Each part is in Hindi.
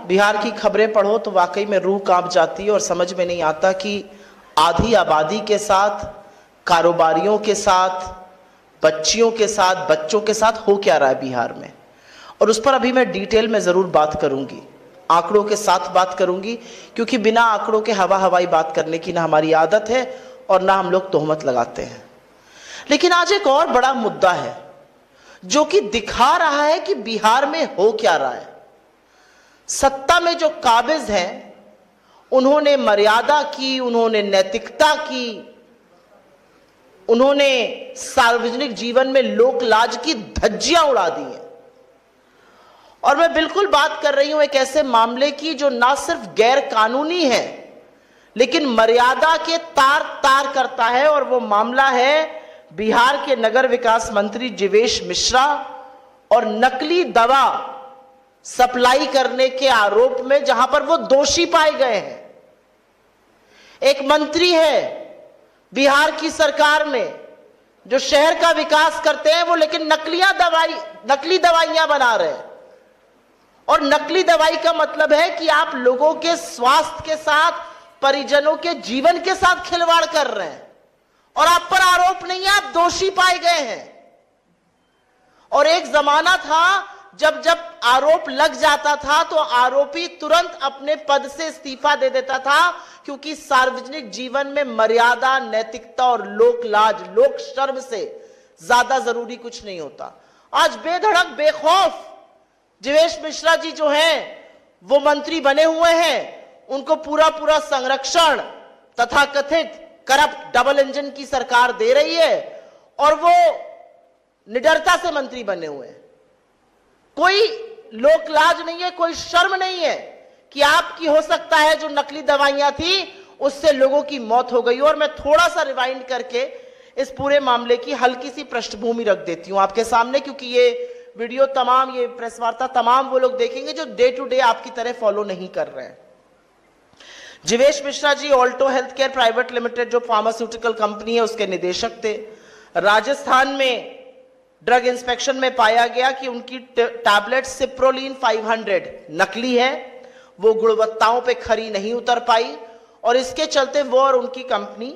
बिहार की खबरें पढ़ो तो वाकई में रूह कांप जाती है और समझ में नहीं आता कि आधी आबादी के साथ, कारोबारियों के साथ, बच्चियों के साथ, बच्चों के साथ हो क्या रहा है बिहार में। और उस पर अभी मैं डिटेल में जरूर बात करूंगी, आंकड़ों के साथ बात करूंगी, क्योंकि बिना आंकड़ों के हवाई बात करने की ना हमारी आदत है और ना हम लोग तोहमत लगाते हैं। लेकिन आज एक और बड़ा मुद्दा है जो कि दिखा रहा है कि बिहार में हो क्या रहा है। सत्ता में जो काबिज हैं उन्होंने मर्यादा की, उन्होंने नैतिकता की, उन्होंने सार्वजनिक जीवन में लोक लाज की धज्जियां उड़ा दी हैं। और मैं बिल्कुल बात कर रही हूं एक ऐसे मामले की जो ना सिर्फ गैर कानूनी है लेकिन मर्यादा के तार तार करता है, और वो मामला है बिहार के नगर विकास मंत्री जीवेश मिश्रा और नकली दवा सप्लाई करने के आरोप में, जहां पर वो दोषी पाए गए हैं। एक मंत्री है बिहार की सरकार में जो शहर का विकास करते हैं वो, लेकिन नकली दवाइयां बना रहे हैं। और नकली दवाई का मतलब है कि आप लोगों के स्वास्थ्य के साथ, परिजनों के जीवन के साथ खिलवाड़ कर रहे हैं, और आप पर आरोप नहीं है, आप दोषी पाए गए हैं। और एक जमाना था जब आरोप लग जाता था तो आरोपी तुरंत अपने पद से इस्तीफा दे देता था, क्योंकि सार्वजनिक जीवन में मर्यादा, नैतिकता और लोक लाज, लोक शर्म से ज्यादा जरूरी कुछ नहीं होता। आज बेधड़क, बेखौफ जीवेश मिश्रा जी जो हैं वो मंत्री बने हुए हैं, उनको पूरा संरक्षण तथा कथित करप्ट डबल इंजन की सरकार दे रही है, और वो निडरता से मंत्री बने हुए हैं। कोई लोक लाज नहीं है, कोई शर्म नहीं है कि आपकी हो सकता है जो नकली दवाइयां थी उससे लोगों की मौत हो गई। और मैं थोड़ा सा रिवाइंड करके इस पूरे मामले की हल्की सी पृष्ठभूमि रख देती हूं आपके सामने, क्योंकि ये वीडियो तमाम, ये प्रेस वार्ता तमाम वो लोग देखेंगे जो डे टू डे आपकी तरह फॉलो नहीं कर रहे हैं। Jeevesh Mishra ji Alto health care private limited जो फार्मास्यूटिकल कंपनी है उसके निदेशक थे। राजस्थान में ड्रग इंस्पेक्शन में पाया गया कि उनकी टैबलेट सिप्रोलिन 500 नकली है, वो गुणवत्ताओं पे खरी नहीं उतर पाई, और इसके चलते वो और उनकी कंपनी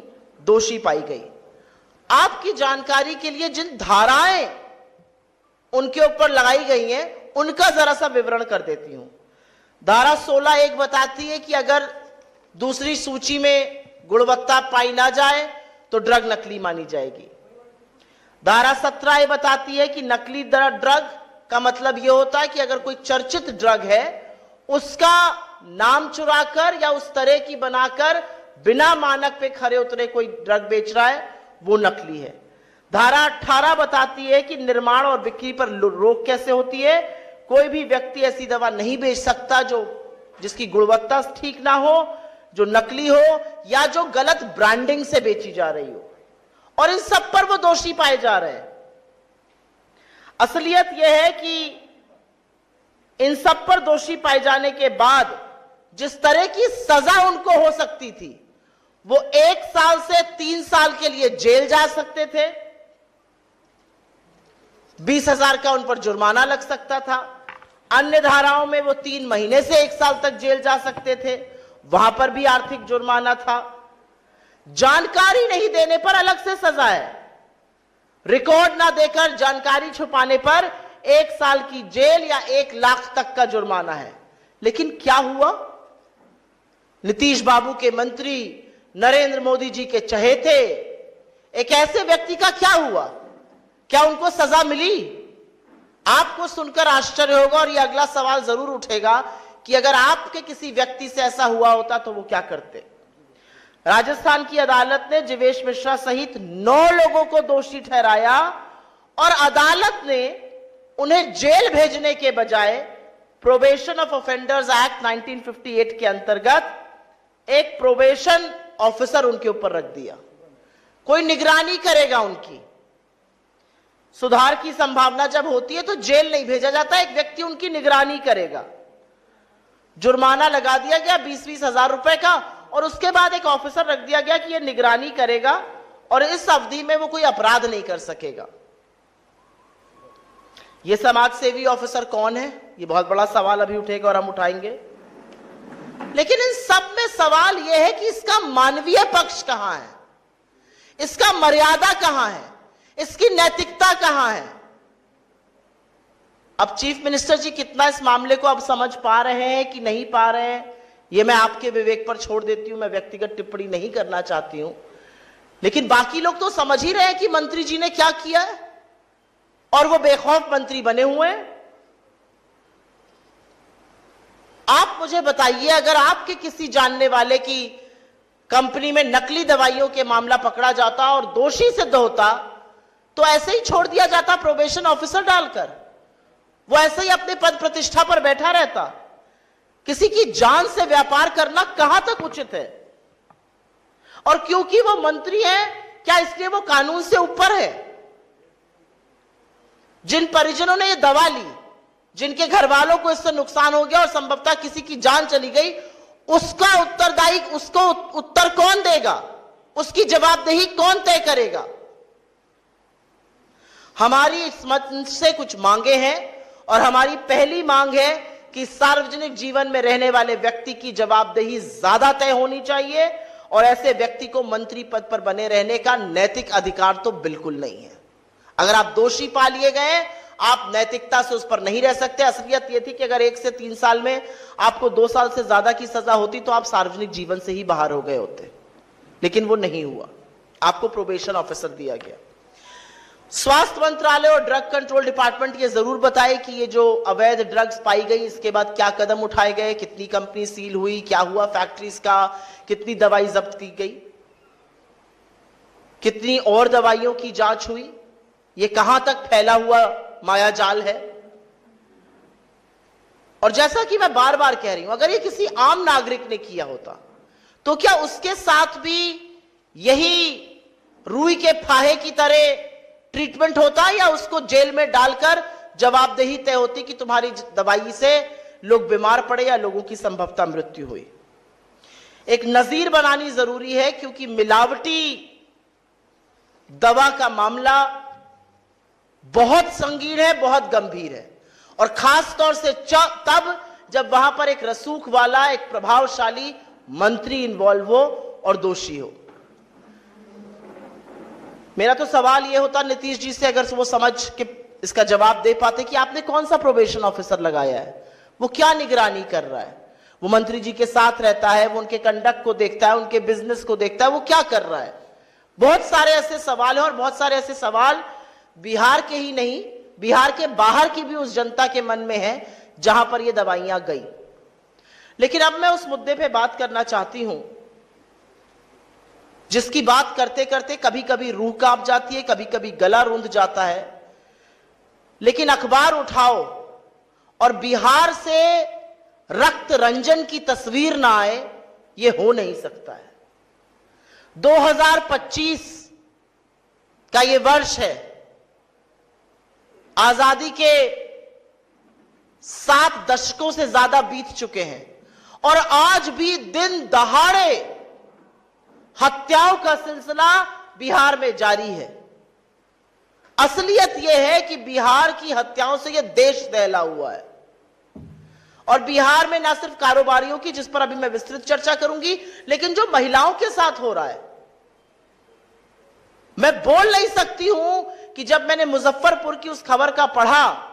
दोषी पाई गई। आपकी जानकारी के लिए जिन धाराएं उनके ऊपर लगाई गई हैं उनका जरा सा विवरण कर देती हूं। धारा 16(1) बताती है कि अगर दूसरी सूची में गुणवत्ता पाई ना जाए तो ड्रग नकली मानी जाएगी। धारा 17(a) बताती है कि नकली ड्रग का मतलब यह होता है कि अगर कोई चर्चित ड्रग है उसका नाम चुराकर या उस तरह की बनाकर बिना मानक पे खरे उतरे कोई ड्रग बेच रहा है वो नकली है। धारा 18 बताती है कि निर्माण और बिक्री पर रोक कैसे होती है। कोई भी व्यक्ति ऐसी दवा नहीं बेच सकता जिसकी गुणवत्ता ठीक ना हो, जो नकली हो, या जो गलत ब्रांडिंग से बेची जा रही हो। और इन सब पर वो दोषी पाए जा रहे हैं। असलियत यह है कि इन सब पर दोषी पाए जाने के बाद जिस तरह की सजा उनको हो सकती थी, वो 1 साल से 3 साल के लिए जेल जा सकते थे, 20,000 का उन पर जुर्माना लग सकता था। अन्य धाराओं में वो 3 महीने से 1 साल तक जेल जा सकते थे, वहां पर भी आर्थिक जुर्माना था। जानकारी नहीं देने पर अलग से सजा है, रिकॉर्ड ना देकर जानकारी छुपाने पर 1 साल की जेल या 1 लाख तक का जुर्माना है। लेकिन क्या हुआ? नीतीश बाबू के मंत्री, नरेंद्र मोदी जी के चहेते एक ऐसे व्यक्ति का क्या हुआ? क्या उनको सजा मिली? आपको सुनकर आश्चर्य होगा और यह अगला सवाल जरूर उठेगा कि अगर आपके किसी व्यक्ति से ऐसा हुआ होता तो वो क्या करते। राजस्थान की अदालत ने जीवेश मिश्रा सहित 9 लोगों को दोषी ठहराया, और अदालत ने उन्हें जेल भेजने के बजाय प्रोबेशन ऑफ ऑफेंडर्स एक्ट 1958 के अंतर्गत एक प्रोबेशन ऑफिसर उनके ऊपर रख दिया। कोई निगरानी करेगा उनकी। सुधार की संभावना जब होती है तो जेल नहीं भेजा जाता, एक व्यक्ति उनकी निगरानी करेगा। जुर्माना लगा दिया गया 20-20 हजार रुपए का, और उसके बाद एक ऑफिसर रख दिया गया कि यह निगरानी करेगा और इस अवधि में वो कोई अपराध नहीं कर सकेगा। यह समाज सेवी ऑफिसर कौन है? ये बहुत बड़ा सवाल अभी उठेगा और हम उठाएंगे। लेकिन इन सब में सवाल यह है कि इसका मानवीय पक्ष कहां है, इसका मर्यादा कहां है, इसकी नैतिकता कहां है। अब चीफ मिनिस्टर जी कितना इस मामले को अब समझ पा रहे हैं कि नहीं पा रहे हैं, यह मैं आपके विवेक पर छोड़ देती हूं, मैं व्यक्तिगत टिप्पणी नहीं करना चाहती हूं। लेकिन बाकी लोग तो समझ ही रहे हैं कि मंत्री जी ने क्या किया है और वो बेखौफ मंत्री बने हुए हैं। आप मुझे बताइए, अगर आपके किसी जानने वाले की कंपनी में नकली दवाइयों के मामला पकड़ा जाता और दोषी सिद्ध होता तो ऐसे ही छोड़ दिया जाता प्रोबेशन ऑफिसर डालकर, वो ऐसे ही अपने पद प्रतिष्ठा पर बैठा रहता। किसी की जान से व्यापार करना कहां तक उचित है? और क्योंकि वो मंत्री है, क्या इसलिए वो कानून से ऊपर है? जिन परिजनों ने ये दवा ली, जिनके घर वालों को इससे नुकसान हो गया और संभवतः किसी की जान चली गई, उसका उत्तरदायी, उसको उत्तर कौन देगा? उसकी जवाबदेही कौन तय करेगा? हमारी इस मंच से कुछ मांगे हैं और हमारी पहली मांग है कि सार्वजनिक जीवन में रहने वाले व्यक्ति की जवाबदेही ज्यादा तय होनी चाहिए और ऐसे व्यक्ति को मंत्री पद पर बने रहने का नैतिक अधिकार तो बिल्कुल नहीं है। अगर आप दोषी पा लिए गए, आप नैतिकता से उस पर नहीं रह सकते। असलियत यह थी कि अगर 1 से 3 साल में आपको 2 साल से ज्यादा की सजा होती तो आप सार्वजनिक जीवन से ही बाहर हो गए होते, लेकिन वो नहीं हुआ, आपको प्रोबेशन ऑफिसर दिया गया। स्वास्थ्य मंत्रालय और ड्रग कंट्रोल डिपार्टमेंट ये जरूर बताए कि ये जो अवैध ड्रग्स पाई गई, इसके बाद क्या कदम उठाए गए, कितनी कंपनी सील हुई, क्या हुआ फैक्ट्रीज का, कितनी दवाई जब्त की गई, कितनी और दवाइयों की जांच हुई, ये कहां तक फैला हुआ मायाजाल है। और जैसा कि मैं बार बार कह रही हूं, अगर ये किसी आम नागरिक ने किया होता तो क्या उसके साथ भी यही रुई के फाहे की तरह ट्रीटमेंट होता या उसको जेल में डालकर जवाबदेही तय होती कि तुम्हारी दवाई से लोग बीमार पड़े या लोगों की संभवतः मृत्यु हुई? एक नजीर बनानी जरूरी है, क्योंकि मिलावटी दवा का मामला बहुत संगीन है, बहुत गंभीर है, और खास तौर से तब जब वहां पर एक रसूख वाला, एक प्रभावशाली मंत्री इन्वॉल्व हो और दोषी हो। मेरा तो सवाल यह होता नीतीश जी से, अगर वो समझ के इसका जवाब दे पाते कि आपने कौन सा प्रोबेशन ऑफिसर लगाया है, वो क्या निगरानी कर रहा है, वो मंत्री जी के साथ रहता है, वो उनके कंडक्ट को देखता है, उनके बिजनेस को देखता है, वो क्या कर रहा है? बहुत सारे ऐसे सवाल हैं और बहुत सारे ऐसे सवाल बिहार के ही नहीं, बिहार के बाहर की भी उस जनता के मन में है जहां पर ये दवाइयां गई। लेकिन अब मैं उस मुद्दे पे बात करना चाहती हूं जिसकी बात करते करते कभी कभी रूह कांप जाती है, कभी कभी गला रूंध जाता है। लेकिन अखबार उठाओ और बिहार से रक्त रंजन की तस्वीर ना आए, यह हो नहीं सकता है। 2025 का यह वर्ष है, आजादी के 7 दशकों से ज्यादा बीत चुके हैं और आज भी दिन दहाड़े हत्याओं का सिलसिला बिहार में जारी है। असलियत यह है कि बिहार की हत्याओं से यह देश दहला हुआ है। और बिहार में न सिर्फ कारोबारियों की, जिस पर अभी मैं विस्तृत चर्चा करूंगी, लेकिन जो महिलाओं के साथ हो रहा है। मैं बोल नहीं सकती हूं कि जब मैंने मुजफ्फरपुर की उस खबर का पढ़ा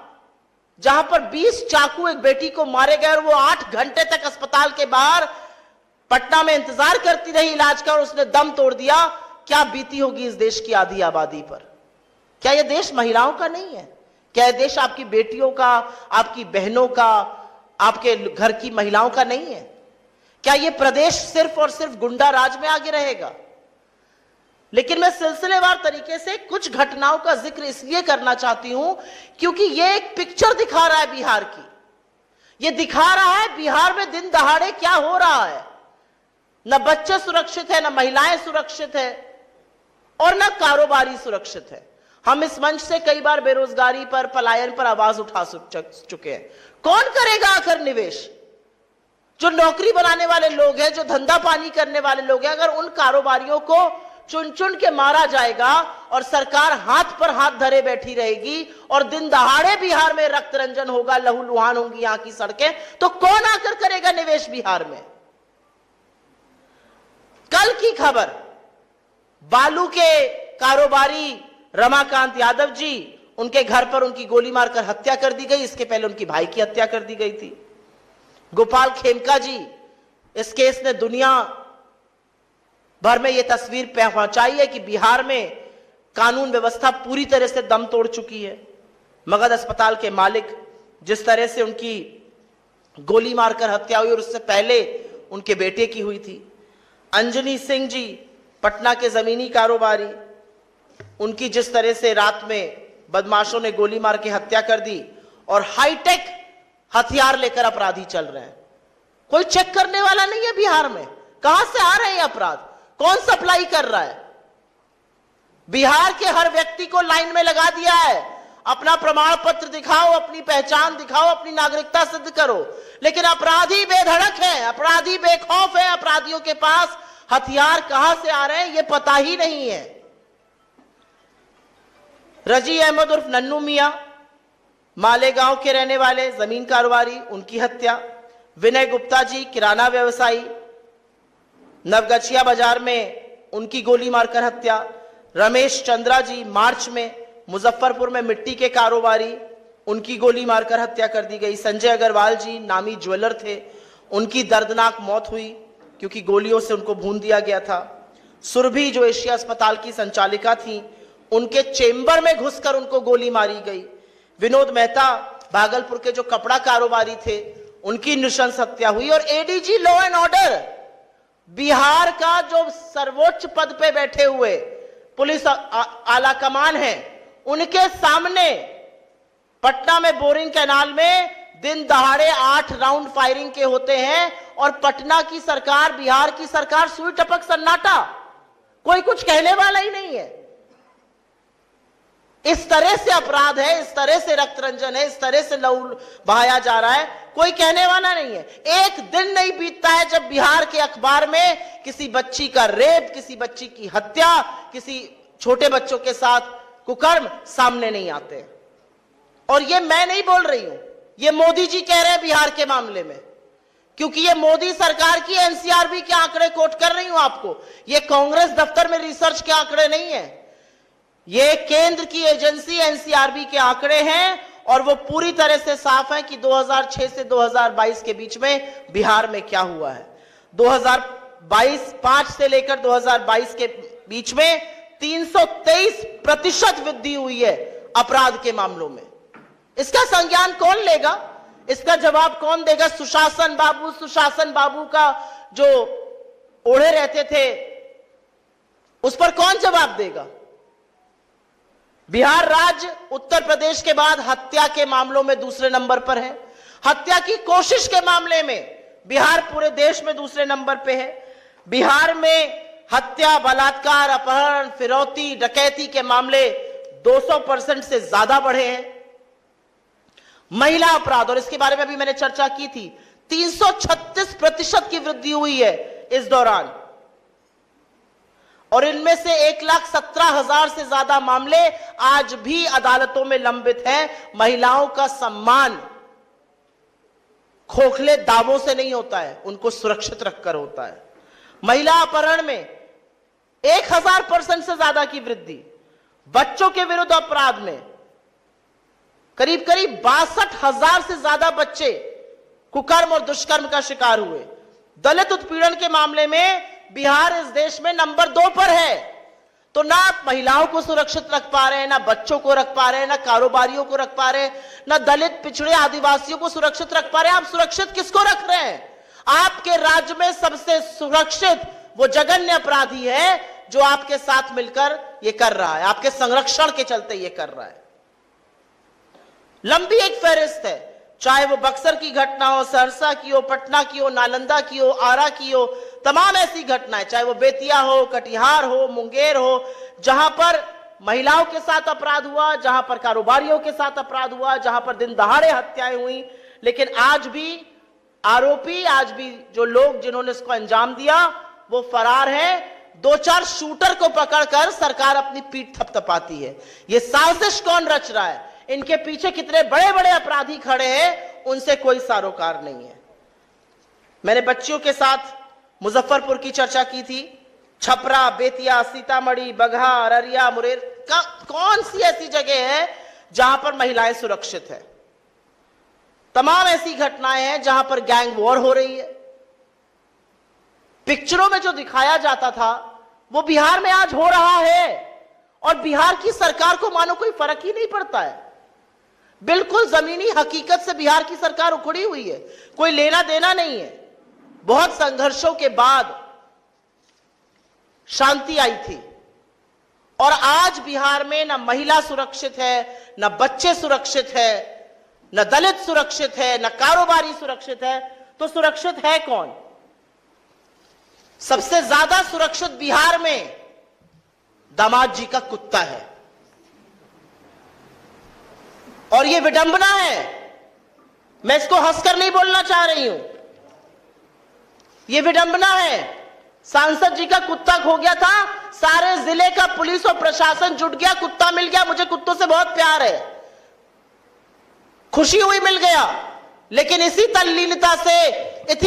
जहां पर 20 चाकू एक बेटी को मारे गए और वो 8 घंटे तक अस्पताल के बाहर पटना में इंतजार करती रही इलाज का और उसने दम तोड़ दिया, क्या बीती होगी इस देश की आधी आबादी पर? क्या यह देश महिलाओं का नहीं है? क्या यह देश आपकी बेटियों का, आपकी बहनों का, आपके घर की महिलाओं का नहीं है? क्या यह प्रदेश सिर्फ और सिर्फ गुंडा राज में आगे रहेगा? लेकिन मैं सिलसिलेवार तरीके से कुछ घटनाओं का जिक्र इसलिए करना चाहती हूं क्योंकि यह एक पिक्चर दिखा रहा है बिहार की। यह दिखा रहा है बिहार में दिन दहाड़े क्या हो रहा है। न बच्चे सुरक्षित है, न महिलाएं सुरक्षित है और न कारोबारी सुरक्षित है। हम इस मंच से कई बार बेरोजगारी पर, पलायन पर आवाज उठा चुके हैं। कौन करेगा आखिर निवेश? जो नौकरी बनाने वाले लोग हैं, जो धंधा पानी करने वाले लोग हैं, अगर उन कारोबारियों को चुन चुन के मारा जाएगा और सरकार हाथ पर हाथ धरे बैठी रहेगी और दिन दहाड़े बिहार में रक्त रंजन होगा, लहूलुहान होंगी यहां की सड़कें, तो कौन आकर करेगा निवेश बिहार में? कल की खबर, बालू के कारोबारी रमाकांत यादव जी, उनके घर पर उनकी गोली मारकर हत्या कर दी गई। इसके पहले उनकी भाई की हत्या कर दी गई थी। गोपाल खेमका जी, इस केस ने दुनिया भर में यह तस्वीर पहुंचाई है कि बिहार में कानून व्यवस्था पूरी तरह से दम तोड़ चुकी है। मगध अस्पताल के मालिक, जिस तरह से उनकी गोली मारकर हत्या हुई और उससे पहले उनके बेटे की हुई थी। अंजनी सिंह जी, पटना के जमीनी कारोबारी, उनकी जिस तरह से रात में बदमाशों ने गोली मार के हत्या कर दी और हाईटेक हथियार लेकर अपराधी चल रहे हैं। कोई चेक करने वाला नहीं है बिहार में, कहां से आ रहे हैं अपराध, कौन सप्लाई कर रहा है? बिहार के हर व्यक्ति को लाइन में लगा दिया है, अपना प्रमाण पत्र दिखाओ, अपनी पहचान दिखाओ, अपनी नागरिकता सिद्ध करो। लेकिन अपराधी बेधड़क है, अपराधी बेखौफ है, अपराधियों के पास हथियार कहां से आ रहे हैं यह पता ही नहीं है। रजी अहमद उर्फ नन्नू मियां, मालेगांव के रहने वाले जमीन कारोबारी, उनकी हत्या। विनय गुप्ता जी, किराना व्यवसायी, नवगछिया बाजार में उनकी गोली मारकर हत्या। रमेश चंद्रा जी, मार्च में मुजफ्फरपुर में मिट्टी के कारोबारी, उनकी गोली मारकर हत्या कर दी गई। संजय अग्रवाल जी, नामी ज्वेलर थे, उनकी दर्दनाक मौत हुई क्योंकि गोलियों से उनको भून दिया गया था। सुरभि, जो एशिया अस्पताल की संचालिका थी, उनके चेंबर में घुसकर उनको गोली मारी गई। विनोद मेहता, भागलपुर के जो कपड़ा कारोबारी थे, उनकी नृशंस हत्या हुई। और ADG law and order, Bihar का जो सर्वोच्च पद पे बैठे हुए पुलिस आला कमान है, उनके सामने पटना में बोरिंग कैनाल में दिन दहाड़े 8 राउंड फायरिंग के होते हैं और पटना की सरकार, बिहार की सरकार सुई टपक सन्नाटा, कोई कुछ कहने वाला ही नहीं है। इस तरह से अपराध है, इस तरह से रक्त रंजन है, इस तरह से लहू बहाया जा रहा है, कोई कहने वाला नहीं है। एक दिन नहीं बीतता है जब बिहार के अखबार में किसी बच्ची का रेप, किसी बच्ची की हत्या, किसी छोटे बच्चों के साथ कुकर्म सामने नहीं आते। और ये मैं नहीं बोल रही हूं, ये मोदी जी कह रहे हैं बिहार के मामले में, क्योंकि ये मोदी सरकार की एनसीआरबी के आंकड़े कोट कर रही हूं आपको। ये कांग्रेस दफ्तर में रिसर्च के आंकड़े नहीं है, ये केंद्र की एजेंसी एनसीआरबी के आंकड़े हैं और वो पूरी तरह से साफ है कि 2006 से 2022 के बीच में बिहार में क्या हुआ है। 2022 से लेकर 2022 के बीच में 323% वृद्धि हुई है अपराध के मामलों में। इसका संज्ञान कौन लेगा, इसका जवाब कौन देगा? सुशासन बाबू का जो ओढ़े रहते थे, उस पर कौन जवाब देगा? बिहार राज्य उत्तर प्रदेश के बाद हत्या के मामलों में दूसरे नंबर पर है। हत्या की कोशिश के मामले में बिहार पूरे देश में दूसरे नंबर पे है। बिहार में हत्या, बलात्कार, अपहरण, फिरौती, डकैती के मामले 200% से ज्यादा बढ़े हैं। महिला अपराध, और इसके बारे में भी मैंने चर्चा की थी, 336% की वृद्धि हुई है इस दौरान। और इनमें से 1,17,000 से ज्यादा मामले आज भी अदालतों में लंबित हैं। महिलाओं का सम्मान खोखले दावों से नहीं होता है, उनको सुरक्षित रखकर होता है। महिला अपहरण में 1000% से ज्यादा की वृद्धि। बच्चों के विरुद्ध अपराध में करीब 62,000 से ज्यादा बच्चे कुकर्म और दुष्कर्म का शिकार हुए। दलित उत्पीड़न के मामले में बिहार इस देश में नंबर 2 पर है। तो ना आप महिलाओं को सुरक्षित रख पा रहे हैं, ना बच्चों को रख पा रहे हैं, ना कारोबारियों को रख पा रहे हैं, ना दलित, पिछड़े, आदिवासियों को सुरक्षित रख पा रहे हैं। आप सुरक्षित किसको रख रहे हैं? आपके राज्य में सबसे सुरक्षित वो जघन्य अपराधी है जो आपके साथ मिलकर ये कर रहा है, आपके संरक्षण के चलते ये कर रहा है। लंबी एक फहरिस्त है, चाहे वो बक्सर की घटना हो, सहरसा की हो, पटना की हो, नालंदा की हो, आरा की हो, तमाम ऐसी घटनाएं, चाहे वो बेतिया हो, कटिहार हो, मुंगेर हो, जहां पर महिलाओं के साथ अपराध हुआ, जहां पर कारोबारियों के साथ अपराध हुआ, जहां पर दिन दहाड़े हत्याएं हुई। लेकिन आज भी आरोपी, आज भी जो लोग जिन्होंने इसको अंजाम दिया वो फरार हैं। दो चार शूटर को पकड़कर सरकार अपनी पीठ थपथपाती है। ये साजिश कौन रच रहा है, इनके पीछे कितने बड़े बड़े अपराधी खड़े हैं, उनसे कोई सारोकार नहीं है। मैंने बच्चियों के साथ मुजफ्फरपुर की चर्चा की थी। छपरा, बेतिया, सीतामढ़ी, बगहा, अररिया, मुंगेर का कौन सी ऐसी जगह है जहां पर महिलाएं सुरक्षित है? तमाम ऐसी घटनाएं हैं जहां पर गैंग वॉर हो रही है। पिक्चरों में जो दिखाया जाता था वो बिहार में आज हो रहा है, और बिहार की सरकार को मानो कोई फर्क ही नहीं पड़ता है। बिल्कुल जमीनी हकीकत से बिहार की सरकार उखड़ी हुई है, कोई लेना देना नहीं है। बहुत संघर्षों के बाद शांति आई थी, और आज बिहार में न महिला सुरक्षित है, न बच्चे सुरक्षित है, न दलित सुरक्षित है, न कारोबारी सुरक्षित है। तो सुरक्षित है कौन? सबसे ज्यादा सुरक्षित बिहार में दामाद जी का कुत्ता है। और यह विडंबना है, मैं इसको हंसकर नहीं बोलना चाह रही हूं, यह विडंबना है। सांसद जी का कुत्ता खो गया था, सारे जिले का पुलिस और प्रशासन जुट गया, कुत्ता मिल गया। मुझे कुत्तों से बहुत प्यार है, खुशी हुई मिल गया। लेकिन इसी तल्लीनता से,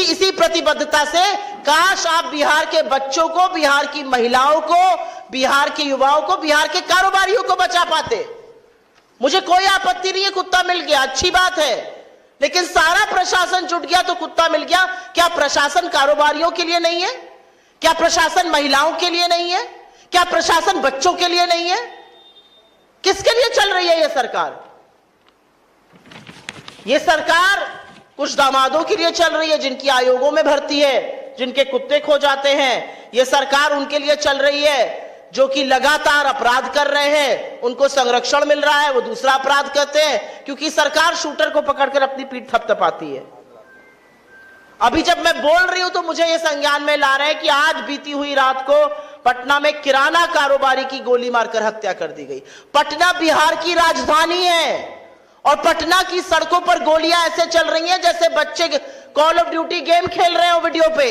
इसी प्रतिबद्धता से काश आप बिहार के बच्चों को, बिहार की महिलाओं को, बिहार के युवाओं को, बिहार के कारोबारियों को बचा पाते। मुझे कोई आपत्ति नहीं है, कुत्ता मिल गया, अच्छी बात है। लेकिन सारा प्रशासन जुट गया तो कुत्ता मिल गया। क्या प्रशासन कारोबारियों के लिए नहीं है? क्या प्रशासन महिलाओं के लिए नहीं है? क्या प्रशासन बच्चों के लिए नहीं है? किसके लिए चल रही है यह सरकार? यह सरकार कुछ दामादों के लिए चल रही है जिनकी आयोगों में भर्ती है, जिनके कुत्ते खो जाते हैं। यह सरकार उनके लिए चल रही है जो कि लगातार अपराध कर रहे हैं, उनको संरक्षण मिल रहा है, वो दूसरा अपराध करते हैं, क्योंकि सरकार शूटर को पकड़कर अपनी पीठ थपथपाती है। अभी जब मैं बोल रही हूं तो मुझे यह संज्ञान में ला रहे हैं कि आज बीती हुई रात को पटना में किराना कारोबारी की गोली मारकर हत्या कर दी गई। पटना बिहार की राजधानी है, और पटना की सड़कों पर गोलियां ऐसे चल रही हैं जैसे बच्चे कॉल ऑफ ड्यूटी गेम खेल रहे हो वीडियो पे।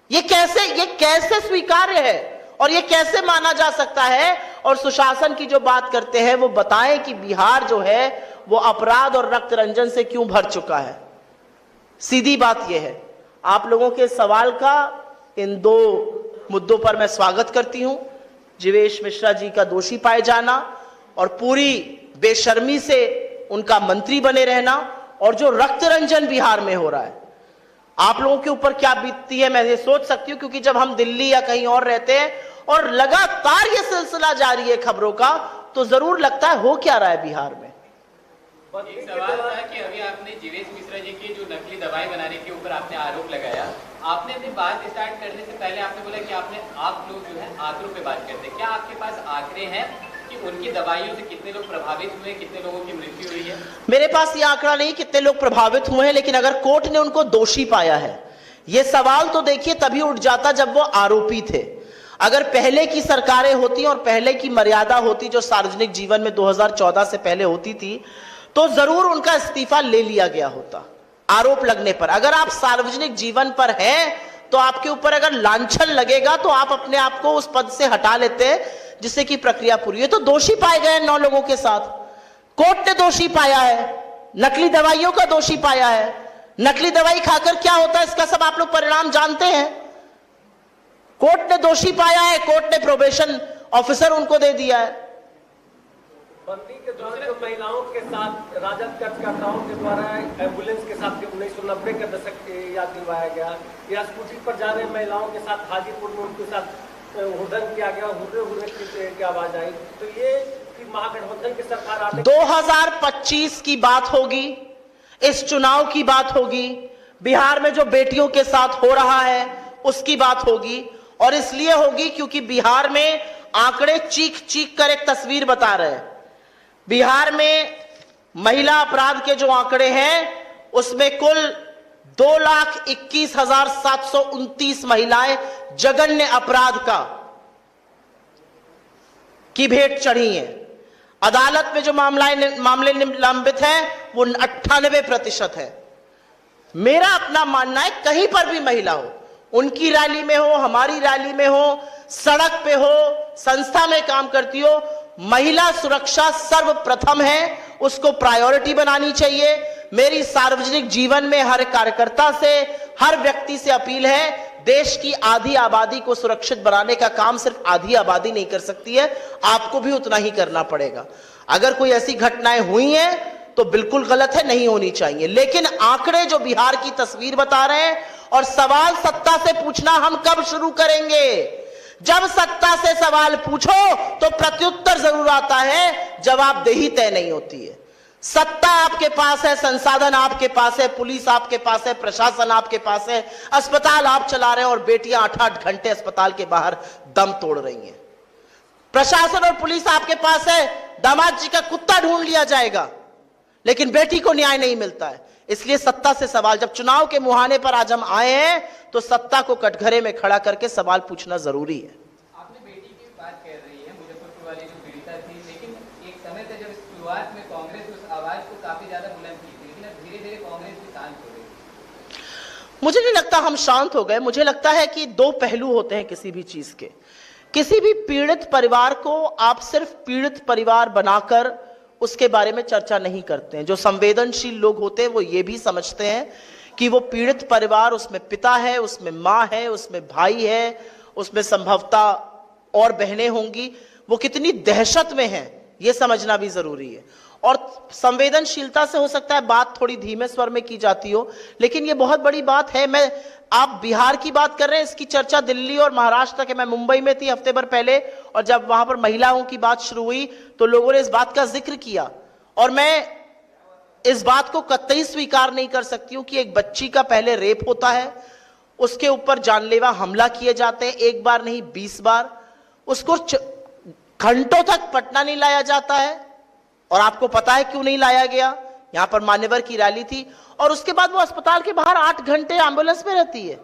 ये कैसे स्वीकार्य है, और ये कैसे माना जा सकता है? और सुशासन की जो बात करते हैं वो बताएं कि बिहार जो है वो अपराध और रक्त रंजन से क्यों भर चुका है। सीधी बात यह है, आप लोगों के सवाल का इन दो मुद्दों पर मैं स्वागत करती हूं। जीवेश मिश्रा जी का दोषी पाए जाना और पूरी बेशर्मी से उनका मंत्री बने रहना, और जो रक्त रंजन बिहार में हो रहा है, आप लोगों के ऊपर क्या बीतती है मैं ये सोच सकती हूं। क्योंकि जब हम दिल्ली या कहीं और रहते हैं और लगातार ये सिलसिला जारी है खबरों का, तो जरूर लगता है हो क्या रहा है बिहार में। एक सवाल था कि अभी आपने जीवेश मिश्रा जी की जो नकली दवाई बनाने के ऊपर आपने आरोप लगाया, आपने अपनी बात स्टार्ट करने से पहले आपने बोला कि आप लोग जो है आंकड़ों पे बात करते हैं। क्या आपके पास आंकड़े हैं कि उनकी दवाइयों से कितने लोग प्रभावित हुए, कितने लोगों की मृत्यु हुई है? मेरे पास ये आंकड़ा नहीं कितने लोग प्रभावित हुए हैं, लेकिन अगर कोर्ट ने उनको दोषी पाया है, ये सवाल तो देखिए तभी उठ जाता जब वो आरोपी थे। अगर पहले की सरकारें होती और पहले की मर्यादा होती जो सार्वजनिक जीवन में 2014 से पहले होती थी, तो जरूर उनका इस्तीफा ले लिया गया होता आरोप लगने पर। अगर आप सार्वजनिक जीवन पर हैं तो आपके ऊपर अगर लांछन लगेगा तो आप अपने आप को उस पद से हटा लेते हैं, जिससे कि प्रक्रिया पूरी है। तो दोषी पाए गए 9 लोगों के साथ, कोर्ट ने दोषी पाया है, नकली दवाइयों का दोषी पाया है। नकली दवाई खाकर क्या होता है इसका सब आप लोग परिणाम जानते हैं। कोर्ट ने दोषी पाया है, कोर्ट ने प्रोबेशन ऑफिसर उनको दे दिया है। बंदी के दौरान जो महिलाओं के साथ राजद कार्यकर्ताओं के द्वारा एम्बुलेंस के साथ 1990 के दशक याद दिलवाया गया, या स्कूटी पर जा रहे महिलाओं के साथ हाजीपुर में उनके साथ हुड़दंग किया गया, हुर्रे की आवाज आई। तो ये महागठबंधन की सरकार आने 2025 की बात होगी, इस चुनाव की बात होगी, बिहार में जो बेटियों के साथ हो रहा है उसकी बात होगी। और इसलिए होगी क्योंकि बिहार में आंकड़े चीख चीख कर एक तस्वीर बता रहे हैं। बिहार में महिला अपराध के जो आंकड़े हैं उसमें कुल 2,21,729 महिलाएं जघन्य अपराध की भेंट चढ़ी हैं। अदालत में जो मामले लंबित हैं वो 98% है। मेरा अपना मानना है कहीं पर भी महिला हो, उनकी रैली में हो, हमारी रैली में हो, सड़क पे हो, संस्था में काम करती हो, महिला सुरक्षा सर्वप्रथम है, उसको प्रायोरिटी बनानी चाहिए। मेरी सार्वजनिक जीवन में हर कार्यकर्ता से, हर व्यक्ति से अपील है, देश की आधी आबादी को सुरक्षित बनाने का काम सिर्फ आधी आबादी नहीं कर सकती है, आपको भी उतना ही करना पड़ेगा। अगर कोई ऐसी घटनाएं हुई हैं तो बिल्कुल गलत है, नहीं होनी चाहिए, लेकिन आंकड़े जो बिहार की तस्वीर बता रहे हैं, और सवाल सत्ता से पूछना हम कब शुरू करेंगे? जब सत्ता से सवाल पूछो तो प्रत्युत्तर जरूर आता है, जवाबदेही तय नहीं होती है। सत्ता आपके पास है, संसाधन आपके पास है, पुलिस आपके पास है, प्रशासन आपके पास है, अस्पताल आप चला रहे हैं, और बेटियां 8-8 घंटे अस्पताल के बाहर दम तोड़ रही हैं। प्रशासन और पुलिस आपके पास है, दामाद जी का कुत्ता ढूंढ लिया जाएगा, लेकिन बेटी को न्याय नहीं मिलता है। इसलिए सत्ता से सवाल, जब चुनाव के मुहाने पर आज हम आए हैं तो सत्ता को कटघरे में खड़ा करके सवाल पूछना जरूरी है। आपने बेटी की बात कर रही है, मुजफ्फरपुर वाली जो पीड़िता थी, लेकिन एक समय था जब शुरुआत में कांग्रेस उस आवाज को काफी ज्यादा बुलंद की थी, लेकिन अब धीरे धीरे कांग्रेस भी शांत हो गई। मुझे नहीं लगता हम शांत हो गए। मुझे लगता है कि दो पहलू होते हैं किसी भी चीज के। किसी भी पीड़ित परिवार को आप सिर्फ पीड़ित परिवार बनाकर उसके बारे में चर्चा नहीं करते हैं। जो संवेदनशील लोग होते हैं वो ये भी समझते हैं कि वो पीड़ित परिवार, उसमें पिता है, उसमें माँ है, उसमें भाई है, उसमें संभवतः और बहनें होंगी, वो कितनी दहशत में हैं ये समझना भी जरूरी है। और संवेदनशीलता से हो सकता है बात थोड़ी धीमे स्वर में की जाती हो, लेकिन ये बहुत बड़ी बात है। आप बिहार की बात कर रहे हैं, इसकी चर्चा दिल्ली और महाराष्ट्र के, मैं मुंबई में थी हफ्ते भर पहले, और जब वहां पर महिलाओं की बात शुरू हुई तो लोगों ने इस बात का जिक्र किया, और मैं इस बात को कतई स्वीकार नहीं कर सकती हूं कि एक बच्ची का पहले रेप होता है, उसके ऊपर जानलेवा हमला किए जाते हैं, एक बार नहीं 20 बार, उसको घंटों तक पटना नहीं लाया जाता है। और आपको पता है क्यों नहीं लाया गया? यहां पर मान्यवर की रैली थी, और उसके बाद वो अस्पताल के बाहर 8 घंटे एम्बुलेंस में रहती है।